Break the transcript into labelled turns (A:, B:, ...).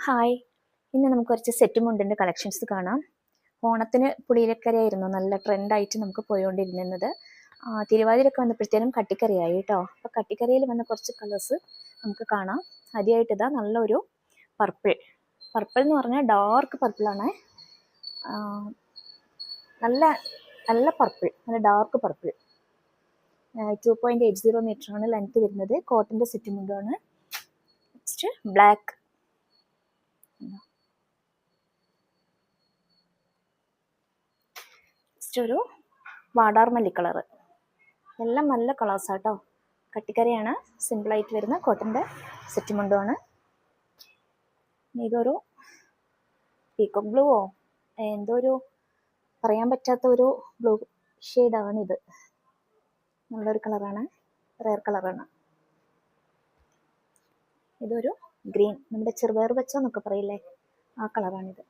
A: Hi, ഇന്ന് നമുക്ക് കുറച്ച് സെറ്റ് മുണ്ടിൻ്റെ കളക്ഷൻസ് കാണാം. ഓണത്തിന് പുളിയിലക്കരയായിരുന്നു നല്ല ട്രെൻഡായിട്ട് നമുക്ക് പോയിക്കൊണ്ടിരുന്നത്. തിരുവാതിരൊക്കെ വന്നപ്പോഴത്തേനും കട്ടിക്കറിയായി കേട്ടോ. അപ്പോൾ കട്ടിക്കറിയിൽ വന്ന കുറച്ച് കളേഴ്സ് നമുക്ക് കാണാം. ആദ്യമായിട്ട് ഇതാ നല്ലൊരു പർപ്പിൾ എന്ന് പറഞ്ഞാൽ ഡാർക്ക് പർപ്പിളാണ്. നല്ല നല്ല പർപ്പിൾ, നല്ല ഡാർക്ക് പർപ്പിൾ. 2.80 മീറ്ററാണ് ലെങ്ത് വരുന്നത്. കോട്ടൻ്റെ സെറ്റ് മുണ്ടാണ്. നെക്സ്റ്റ് ബ്ലാക്ക്, ഒരു വാടാർമല്ലി കളറ്. എല്ലാം നല്ല കളേഴ്സാട്ടോ. കട്ടിക്കറിയാണ്, സിമ്പിളായിട്ട് വരുന്ന കോട്ടൻ്റെ സെറ്റ് മുണ്ടുമാണ്. ഇതൊരു പീക്കോക്ക് ബ്ലൂവോ എന്തോ ഒരു പറയാൻ പറ്റാത്ത ഒരു ബ്ലൂ ഷെയ്ഡാണിത്. നല്ലൊരു കളറാണ്, റെയർ കളറാണ്. ഇതൊരു ഗ്രീൻ, നമ്മുടെ ചെറുപയർ വെച്ചോ എന്നൊക്കെ പറയില്ലേ, ആ കളറാണിത്.